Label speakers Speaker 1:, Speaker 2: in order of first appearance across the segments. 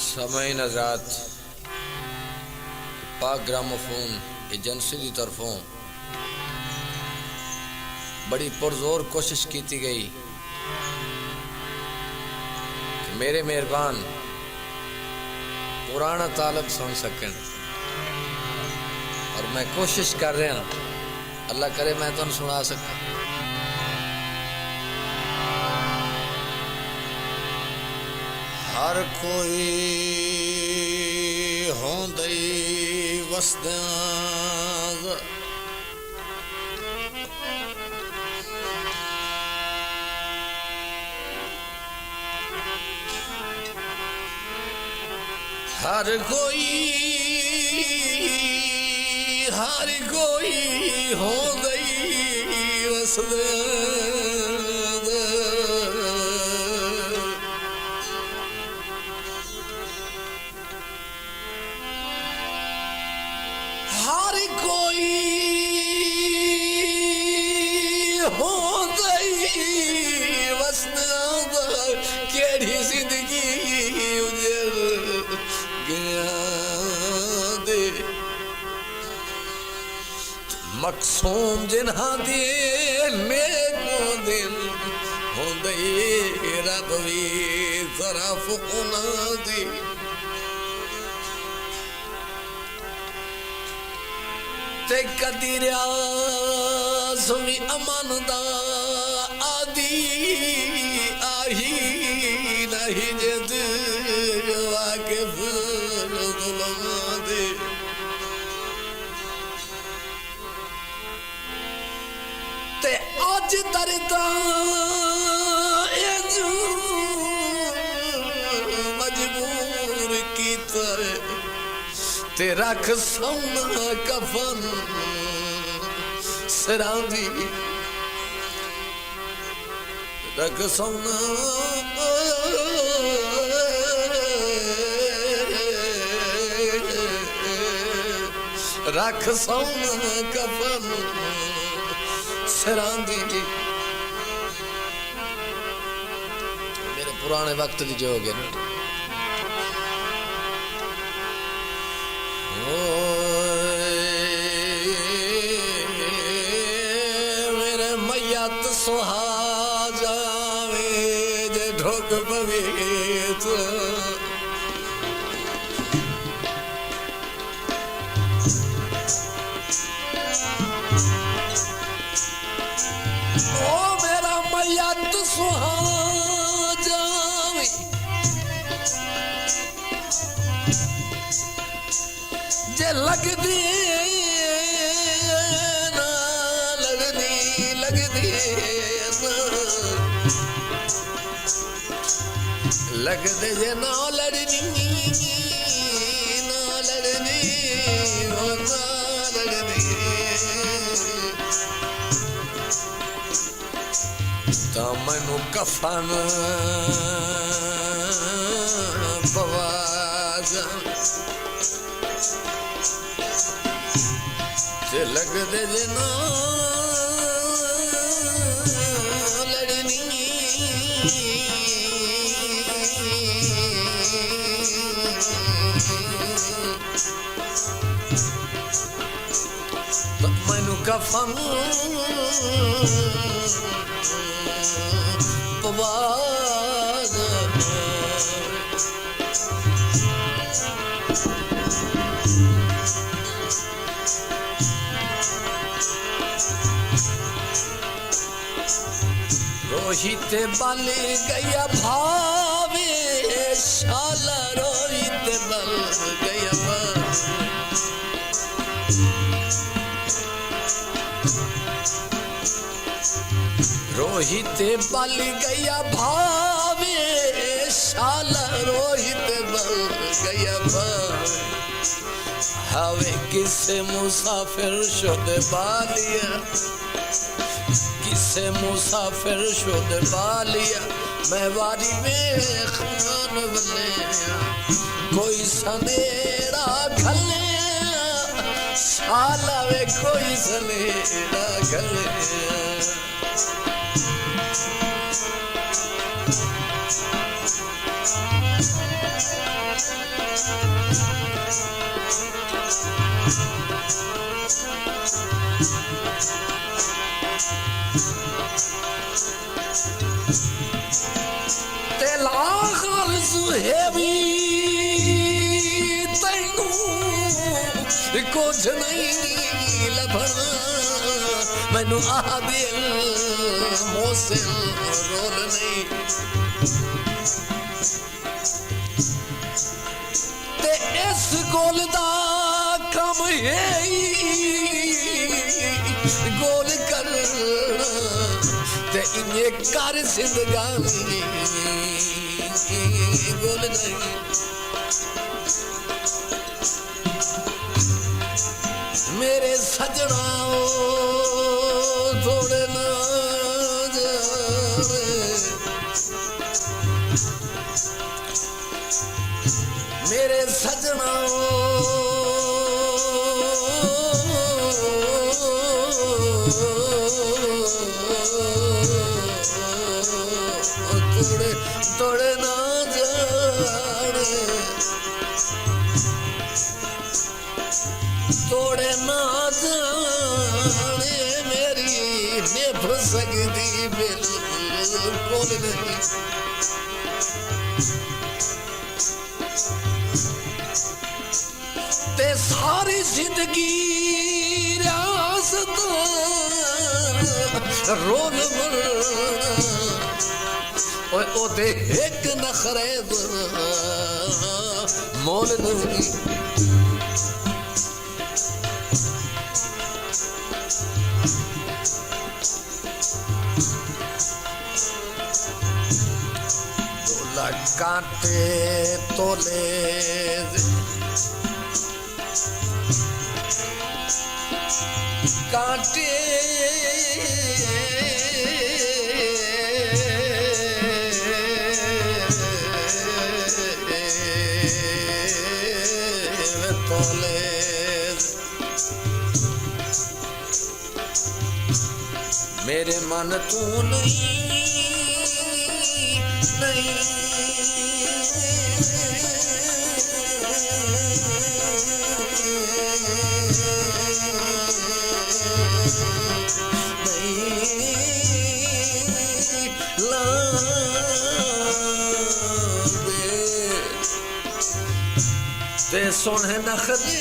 Speaker 1: समय नज़रात पाक gramophone agency की तरफों बड़ी पुरजोर कोशिश की गई कि मेरे मेहरबान पुराना तालब सुन सकें, और मैं कोशिश कर रहा, अल्लाह करे मैं तुम सुना सका। हर कोई होंदई वसदाग हर कोई होंदई वसदाग हर कोई होंदई वसदाग केड़ी जिंदगी उजड़ गया दे मकसूम जिन्हां दे नेको दिन होंदई रब वी तरफ उन्हां दी ते कदी रियाज़ वी अमन दा आदि आही नहीं जद वाकिफ ज़ुल्मां दे ते अज दरदा इजू मजबूर कीता ते रख सोना कफन सिरां दी रख सोना रख सोना कफन सिरां दी। मेरे पुराने वक्त दी जो हो गए मेरे मैयत सुहा जावे जे ढोक पवेत ओ मेरा मैयत सुहा जावे जे लगदी ना लगदी ना लगदे जे ना लड़नी ओ ना लगदी ता मैनू कफन पवा जा ते लगदे जे ना लड़नी तो मैनू कफन पवा रोहित बल गया भावे शाला रोहित बल गया रोहित बल गया भावे शाला रोहित बल गया भावे हवे किसे मुसाफिर शुद बालिया, किसे मुसाफिर शुद बालिया, मैं वारी में खान बलिया, कोई सनेरा खले शाला वे कोई सनेरा खले। कुछ नहीं लभना मैनू आदिल मोसिल रोल नहीं ते इस गोल दा कम है गोल कर ते इन्हें कर जिंदगानी गोल नहीं। मेरे सजना थोड़े ना मेरे सजना थोड़े थोड़े ना तोड़े ना जाने मेरी निभ सकती बिल्कुल नहीं। ते सारी जिंदगी रियासत रोल ओते एक नखरे मोल नहीं। कांटे तोले कांटे तोले मेरे मन तू नहीं नहीं ते सोने नखरे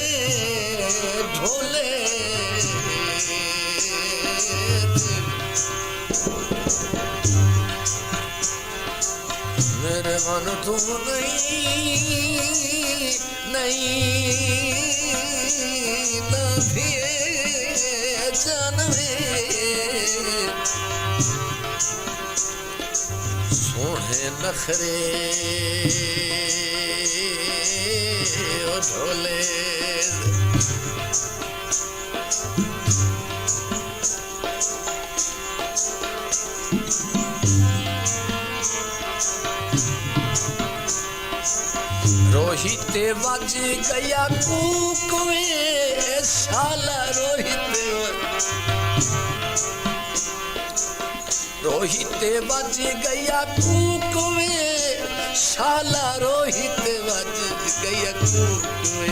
Speaker 1: ढोले मेरे मन तू नहीं नहीं ना भी जानवे सोने नखरे ढोले रोहित बज गया कूकवे शाला रोहित बज गया कूकवे शाला रोहित बज गया कूकवे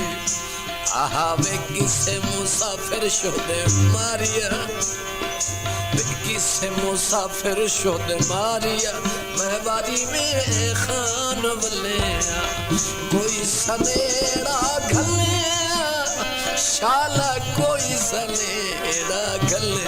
Speaker 1: आवे किसे मुसाफिर शोदे मारिया किसे मुसाफिर शोदे मारिया मैं बारी में खान बलिया कोई सनेरा घले शाला कोई सनेरा घले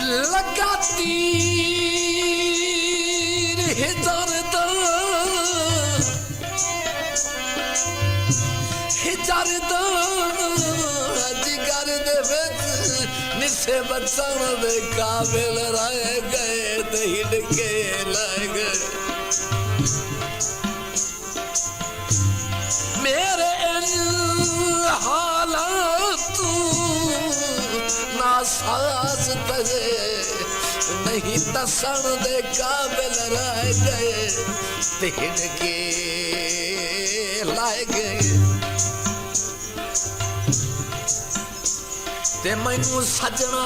Speaker 1: लगाती हिजरत हिजरत निसे बचन दे काबिल रह गए ते हिड़के लग मेरे हालात नासाज तजे नहीं दसन दे काबिल रह गए ते हिड़के लग ते मैनू सजना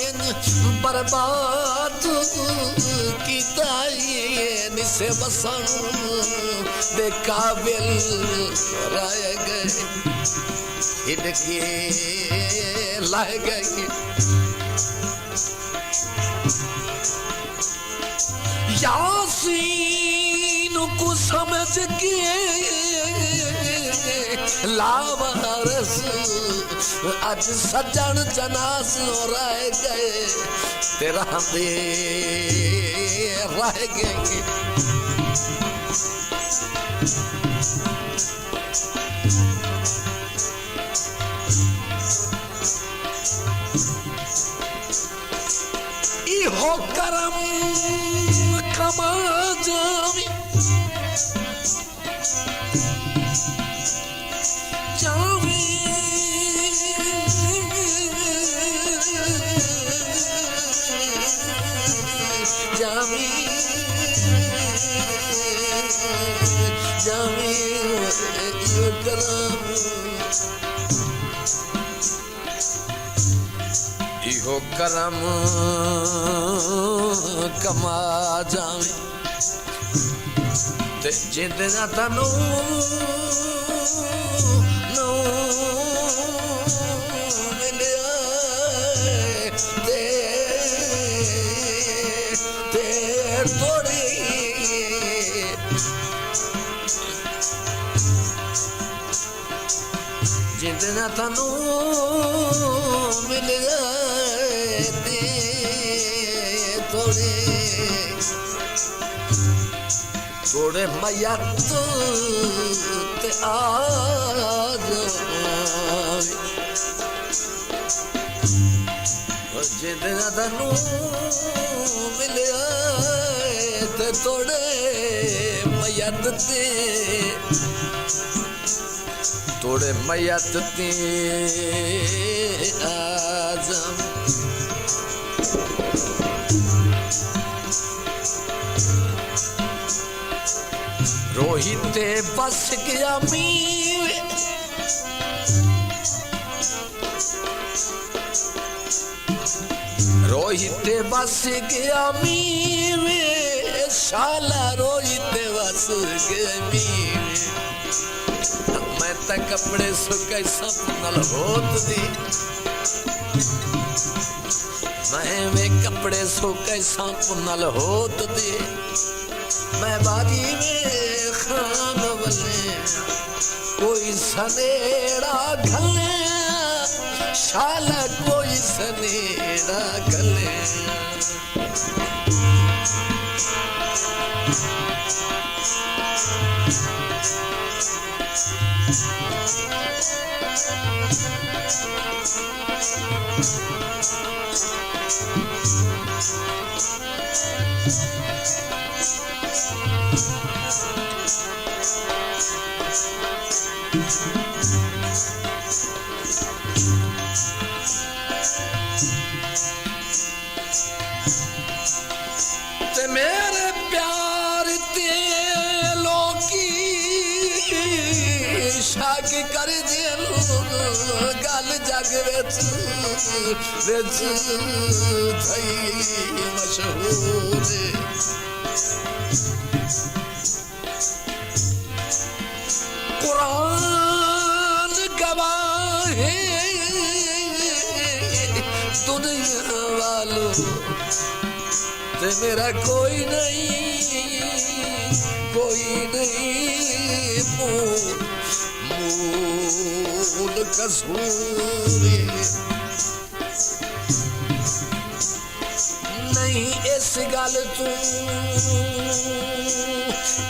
Speaker 1: इन बर्बाद कीता निसे बसन दे काबिल रह गए हिड़के लह गए यासीन को समझ के लावारस आज सजन जनाज रह गए तेरा दे रह गए इहो करम कमा जावी जावी जावी इहो करम इहो करम कमा जावे ते जिंद ना तनू नो मिलिया ते थोड़ी जिंद ना तनू मिल गए थोड़े थोड़े मैया ते आज जिंदा तनू मिल गए थोड़े मैया थोड़े मैयत ते आजम रोहित बस गया मीर रोहित बस गया मीर शाला रोहित बस गया मीर मैं तक कपड़े सुखे सब नल होत दी मैं वे कपड़े सुखे सब नल होत दी मैं बागी में खान बने कोई सनेड़ा घले शाला कोई सनेड़ा घले ते मेरे प्यार ते लोकी शाग कर दे गल जग विच थई मशहूर कुरान गवाह है दुनिया वालों ते मेरा कोई नहीं मूल कसूर नहीं इस गल तू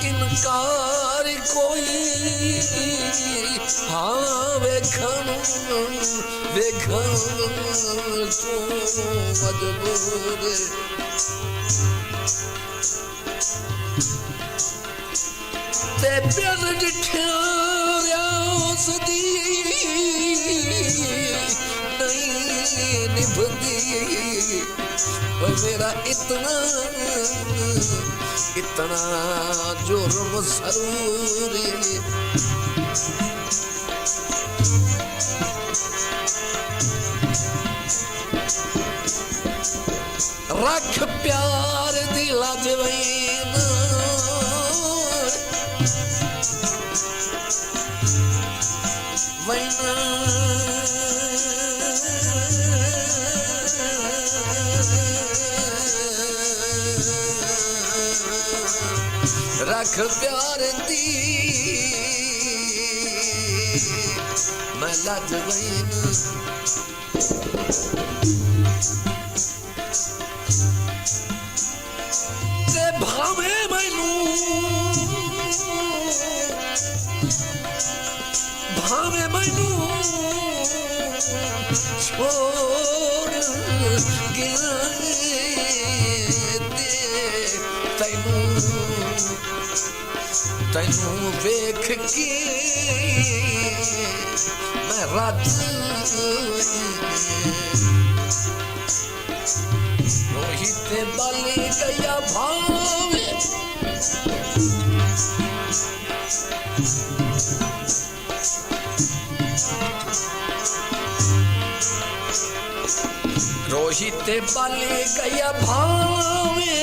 Speaker 1: इनकार कोई हाँ वेखन वेखन तू मजबूर ते प्यार जिठ्या सदी नहीं निभदी मेरा इतना इतना जुर्म जरूरी रख प्यार दी लाजवीन वैना रख प्यार दी मैं लाजवीन ते भावे मैनू भावे मैनू छोड़ गया तैनू तैनू वेख के मैं रात रोहित बाली गया भावे रोहित बाली गया भावे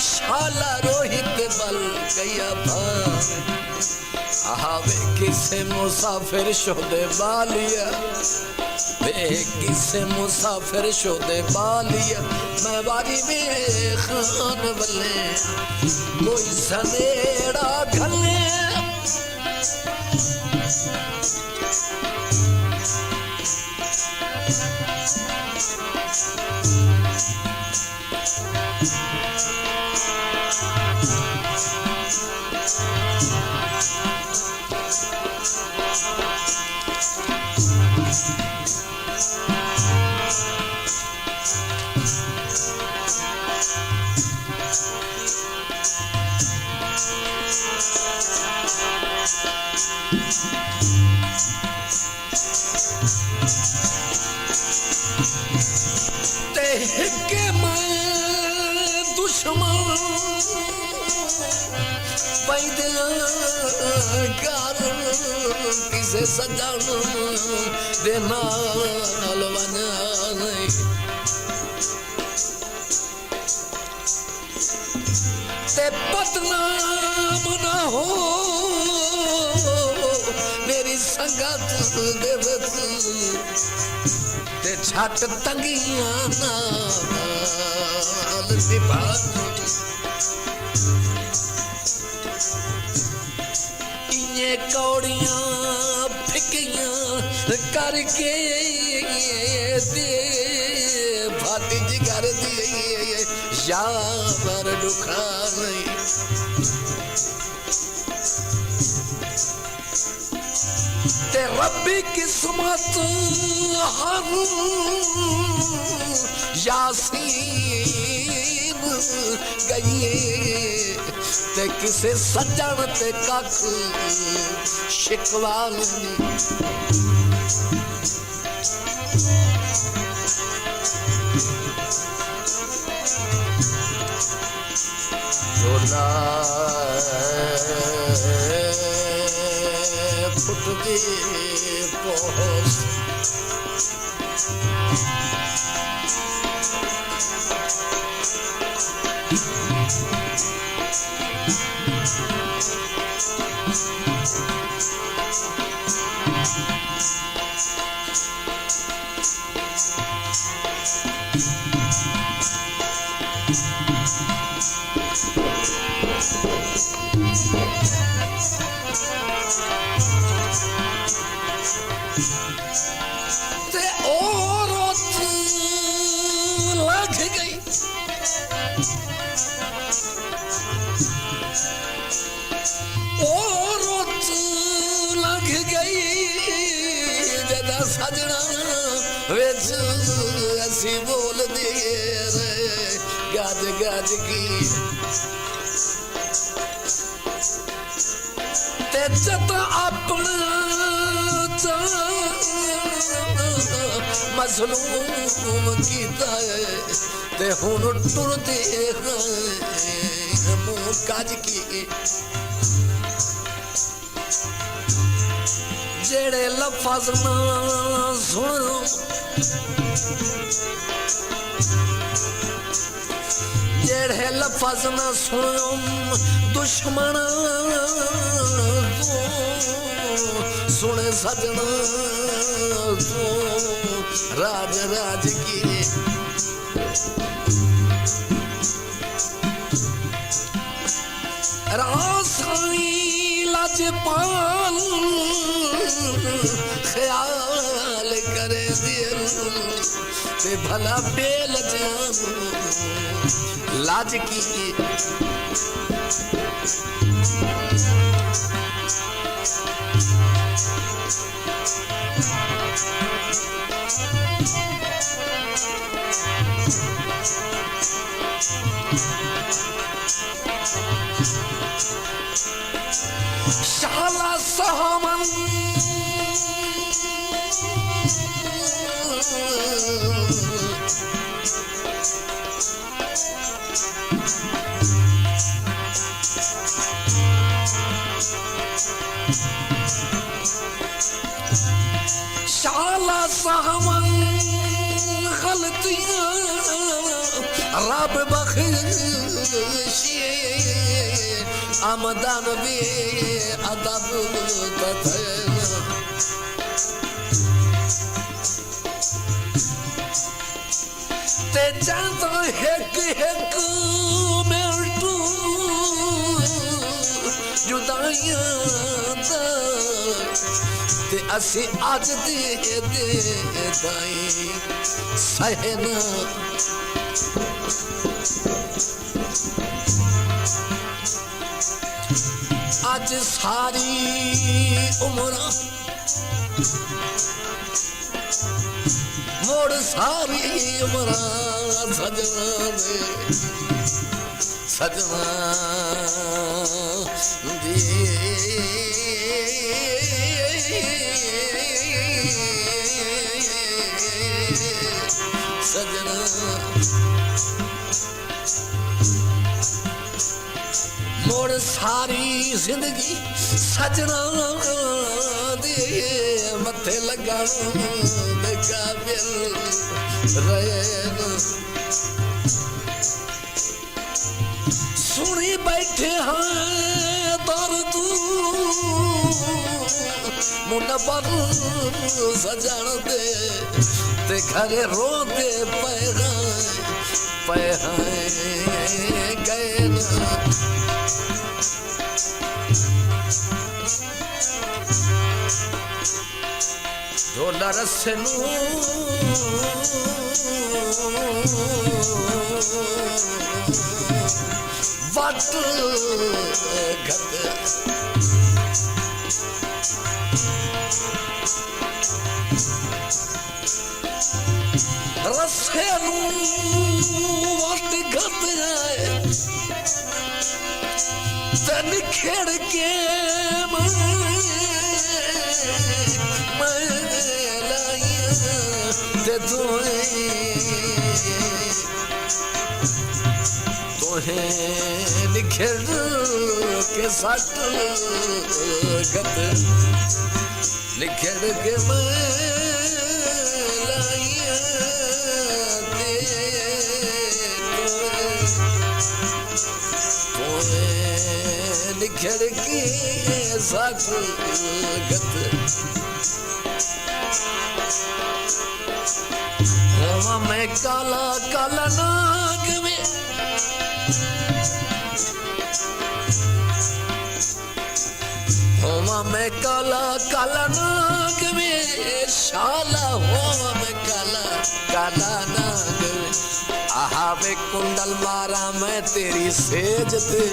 Speaker 1: शाला रोहित बल गया भावे आवे किसे मुसाफिर शोदे बालिया वे किसे मुसाफिर शोदे बालिया मैं बारी में खान बले कोई सनेड़ा घले के मैं दुश्मन पैदकार किसे सजन देना बना नहीं ते बदनाम ना हो मेरी संगत देवत ते छट तंगियां नाल निभा इन्ने कौड़ियां फिकियां करके दे फाटी जिगर दी यार दुखा नहीं ते रब्बी किस्मत हर यासीन गई ते किसे सजन ते कख शिकवा नहीं फुटदी पोस राज की ते जत अपना मजलूम कीता है ते हुन टुरदे मुंह काज की जेड़े लफज ना सुनो जेड़े लफज ना सुनो दुश्मन सुने सजना तू राज राज की रासाई लाजपाल ख्याल करे दिल ते भला बेल जान लाज की शाला सहमन शाला सहमन गलतियां रब बख्शे आमदान भी अदब ते जाता एक एक मिनटू जुदाइयां ते असी अज दे दाई सहना आज सारी उम्र मोड़ सारी उम्र सजना दे सजना दी सजना मोड़ सारी जिंदगी सजना दे मथे लगा काबिल रहन सुनी बैठे हैं दर्द मुनबर सजन दे ते घरे रो दे पे गए ना ढोला रस्से वट घट रस्से वट घट जाए तन खेड़ के तोहे निखर के सट गत निखर के निखर के सट गत मैं काला काला नाग में होमा मैं काला काला नाग में शाला होमा मैं काला काला नाग में आहा वे कुंडल मारा मैं तेरी सेज ते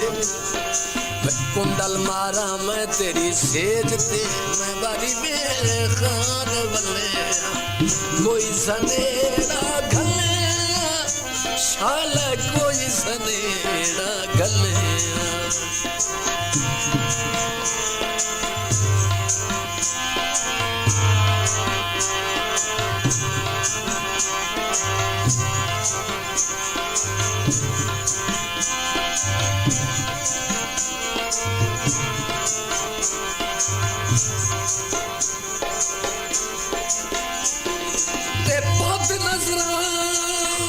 Speaker 1: कुंडल मारा मैं तेरी सेज ते मैं बारी मेरे खान बल्ले कोई सनेरा घले शाला कोई सने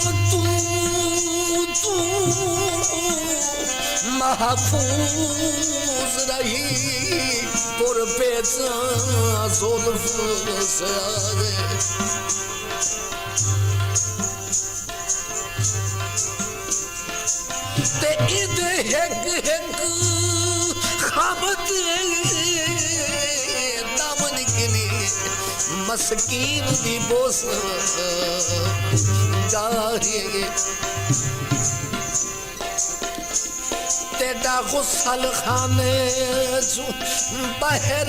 Speaker 1: तू तू महफूज रही कुर्बेचा जुल्फ से ते इद हेक हेक खामत दामन के लिए मस्कीन दी बोस जाहिए तेरा गुस्सल खाने जो बाहर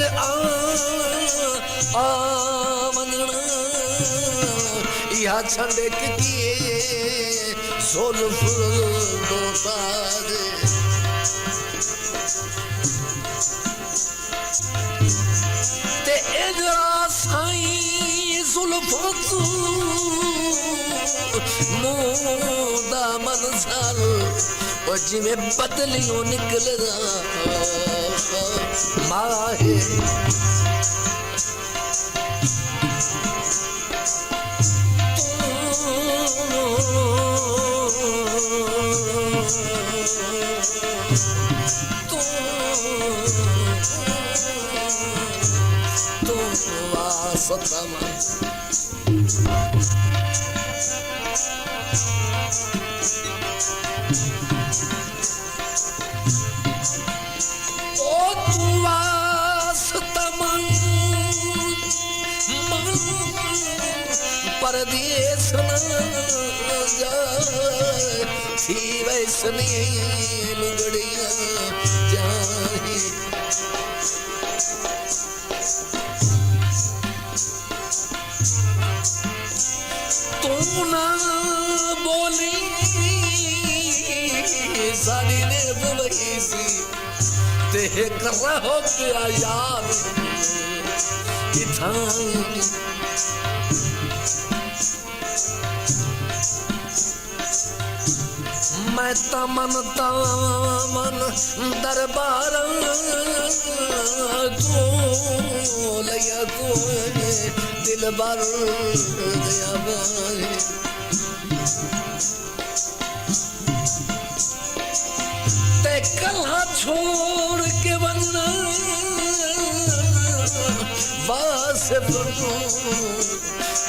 Speaker 1: आमना या छड़क किए जुल्फ दो तारे ते इधरा साई जुल्फ मुदा मंजर और जिमें बदलियों निकल रहा माहे तो वासतमा परदेस न जाए थी वैसनी लुगड़िया जाए तू ना बोली साड़ी ने बुलाई सी ते कर रहो पिया यार इथाई मैं तमन दरबार तू लिया तू दिल भर दिया बाई ते कल्हा छोड़ के बनना बास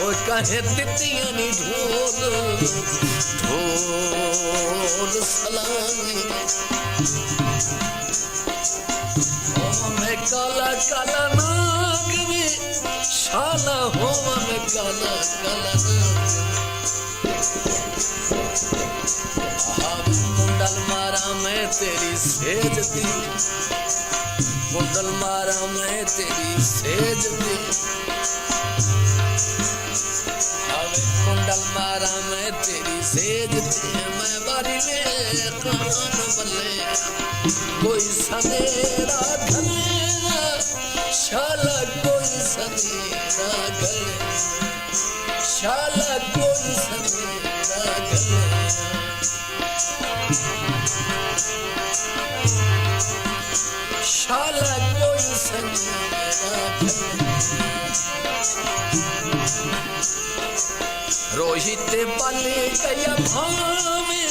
Speaker 1: और कहे तितिया नी ढोल ढोल सलामी ओ मैं काला काला नाग में शाला हो मैं काला काला नाग कुंडल मारा मैं तेरी सेज दी कुंडल मारा मैं तेरी सेज दी कुंडल मारा मैं तेरी सेज दी मैं बारी में कान बल्ले कोई सनेरा गले शाला कोई सनेरा गले शाला कोई सनेरा गले शाला कोई सनेरा गले रोहित बल गया भावे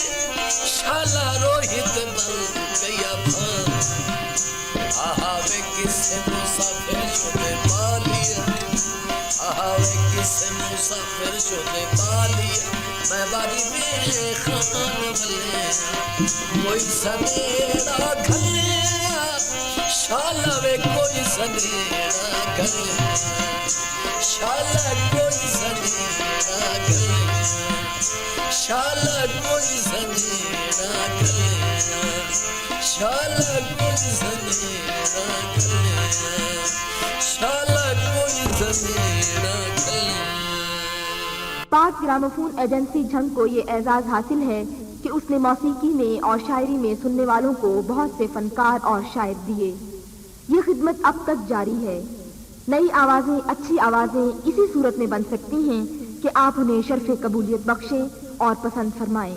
Speaker 1: शाला रोहित बल गया भावे आहावे किसे मुसाफिर शुदे पालिया आहावे किसे मुसाफिर शुदे पालिया मैं बारी में खान भले कोई सनेरा घले शाला वे कोई सनेरा घले शाला कोई सनेरा गले शाला कोई सनेरा गले शाला कोई सनेरा गले शाला कोई सनेरा गले।
Speaker 2: पाक ग्रामोफोन एजेंसी झंग को ये एजाज हासिल है कि उसने मौसीकी में और शायरी में सुनने वालों को बहुत से फनकार और शायर दिए। ये खिदमत अब तक जारी है। नई आवाजें, अच्छी आवाजें इसी सूरत में बन सकती हैं कि आप उन्हें शर्फ़े कबूलियत बख्शें और पसंद फरमाएं।